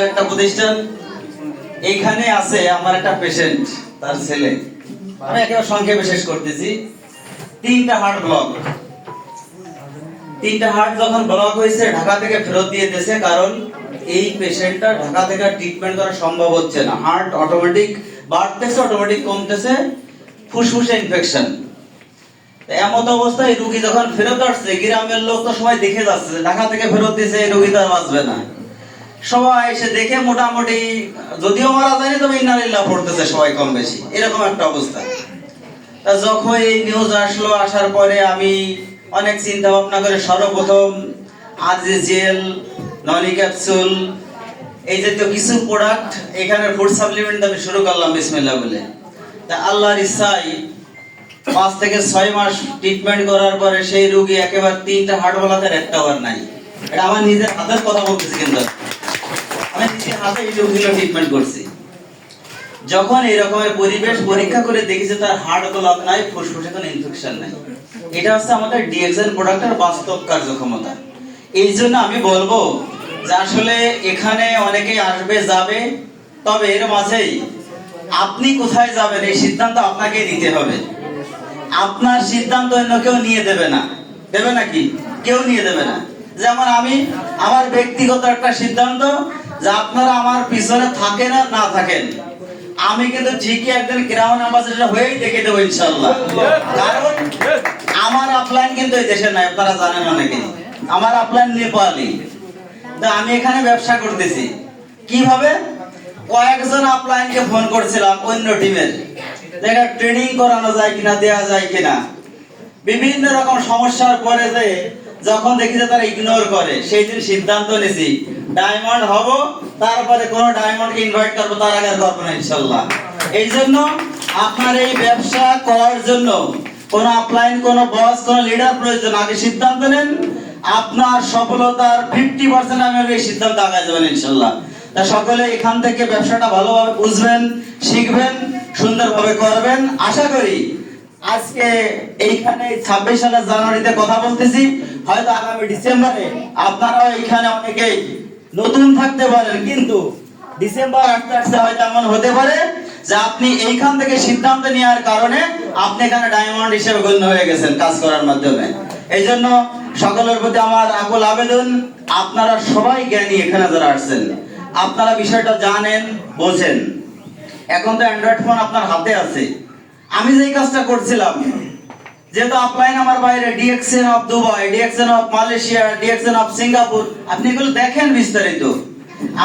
একটা প্রতিষ্ঠান এইখানে আছে আমার একটা পেশেন্ট, তার ছেলে, আমি একেবারে সংক্ষেপে শেষ করতেছি। 3টা হার্ট ব্লক, 3টা হার্ট যখন ব্লক হয়েছে ঢাকা থেকে ফেরত দিয়ে দিয়েছে, কারণ এই পেশেন্টটা ঢাকা থেকে ট্রিটমেন্ট করা সম্ভব হচ্ছে না। হার্ট অটোমেটিক বাড়তেছে, অটোমেটিক কমতেছে, ফুসফুসে ইনফেকশন। এমত অবস্থায় রোগী যখন ফেরত আসছে, গ্রামের লোক তো সবাই দেখে যাচ্ছে ঢাকা থেকে ফেরত দিয়েছে, এই রোগী তো আর বাঁচবে না। সবাই এসে দেখে মোটামুটি যদিও মারা যায়নি তবে ইন্নালিল্লাহ পড়তেছে সবাই কম বেশি, এরকম একটা অবস্থা। তা যখন এই নিউজ আসলো, আসার পরে আমি অনেক চিন্তা ভাবনা করে সর্বপ্রথম আরজিজিএল, ননি ক্যাপসুল, এই জাতীয় কিছু প্রোডাক্ট এখানে ফুড সাপ্লিমেন্ট আমি শুরু করলাম বিসমিল্লাহ বলে। তা আল্লাহর ইচ্ছায় 5 থেকে 6 মাস ট্রিটমেন্ট করার পরে সেই রোগী একেবারে 3টা হার্ট ব্লকের একটা বার নাই। এটা আমার নিজের হাতের কথা বলতেছি, কিন্তু আমি নিজের হাতে এই রোগীগুলো ট্রিটমেন্ট করছি। যখন এই রকমের পরিবেশ পরীক্ষা করে দেখেছে তার হার্ট ব্লক নাই, ফুসফুসে কোনো ইনফেকশন নাই। এটা হচ্ছে আমাদের ডিএক্সএন প্রোডাক্টের বাস্তব কার্যক্ষমতা। এই জন্য আমি বলবো যে আসলে এখানে অনেকেই আসবে যাবে, তবে এর মাঝেই আপনি কোথায় যাবেন এই সিদ্ধান্ত আপনাকে নিতে হবে। আপনার সিদ্ধান্ত অন্য কেউ নিয়ে দেবে না, দেবে নাকি? কেউ নিয়ে দেবে না। যেমন আমি আমার ব্যক্তিগত একটা সিদ্ধান্ত যে আপনারা আমার পিছনে থাকেন আর না থাকেন, আমি কিন্তু ঠিকই একজন গ্রাউন্ড অ্যাম্বাসেডর হয়েই দেখে দেবো ইনশাআল্লাহ। কারণ আমার আপলাইন কিন্তু এই দেশে নাই, আপনারা জানেন অনেকে। আমার আপলাইন নেপালি। তো আমি এখানে ব্যবসা করতেছি কিভাবে? কয়েকজন আপলাইনকে ফোন করছিলাম অন্য টিমের, দেখা ট্রেনিং করানো যায় কিনা, দেয়া যায় কিনা। বিভিন্ন রকম সমস্যার পরে যে যখন দেখি যে তারা ইগনোর করে, সেই দিন সিদ্ধান্ত নিয়েছি ডায়মন্ড হব, তারপরে কোন ডায়মন্ডকে ইনভাইট করবো, তার আগে করবো না ইনশাআল্লাহ। এই জন্য আপনার এই ব্যবসা করার জন্য কোন আপলাইন, কোন বস, কোন লিডার প্রয়োজন। আগে সিদ্ধান্ত নেন, আপনার সফলতার 50% আমি এই সিদ্ধান্ত আগায় যাবেন ইনশাআল্লাহ। তা সকলে এখান থেকে ব্যবসাটা ভালোভাবে বুঝবেন, শিখবেন, সুন্দরভাবে করবেন। আশা করি আজকে এইখানে 26 সালের জানুয়ারিতে কথা বলতেছি, হয়তো আগামী ডিসেম্বরে আপনারাও এইখানে অনেকেই নতুন থাকতে পারেন, কিন্তু ডিসেম্বর আসতে আসতে হয়তো এমন হতে পারে যে আপনি এইখান থেকে সিদ্ধান্ত নেওয়ার কারণে আপনি এখানে ডায়মন্ড হিসেবে গণ্য হয়ে গেছেন কাজ করার মাধ্যমে। এই জন্য সকলের প্রতি আমার আকুল আবেদন, আপনারা সবাই জ্ঞানী এখানে যারা আসছেন, আপনারা বিষয়টা জানেন, বোঝেন। এখন তো অ্যান্ড্রয়েড ফোন আপনার হাতে আছে। আমি যেই কাজটা করছিলাম, যেহেতু আপলাইন আমার বাইরে, DXN of Dubai, DXN of Malaysia, DXN of Singapore, আপনি এগুলো দেখেন বিস্তারিত।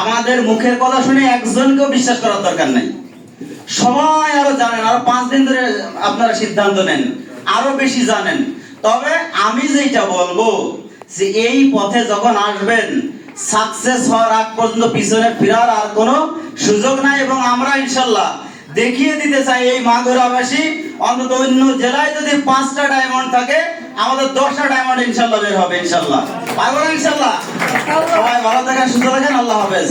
আমাদের মুখের কথা শুনে একজনকেও বিশ্বাস করার দরকার নাই। সবাই আরো জানেন, আরো 5 দিন ধরে আপনারা সিদ্ধান্ত নেন, আরো বেশি জানেন। তবে আমি যেটা বলবো যে এই পথে যখন আসবেন, সাকসেস হওয়ার আগ পর্যন্ত পিছনে ফেরার আর কোনো সুযোগ নাই। এবং আমরা ইনশাআল্লাহ দেখিয়ে দিতে চাই এই মাগুরাবাসী, অন্তত অন্য জেলায় যদি 5টা ডায়মন্ড থাকে, আমাদের 10টা ডায়মন্ড ইনশাআল্লাহ বের হবে ইনশাআল্লাহ। পারবো না ইনশাআল্লাহ? সবাই ভালো থাকেন, সুস্থ থাকেন, আল্লাহ হাফেজ।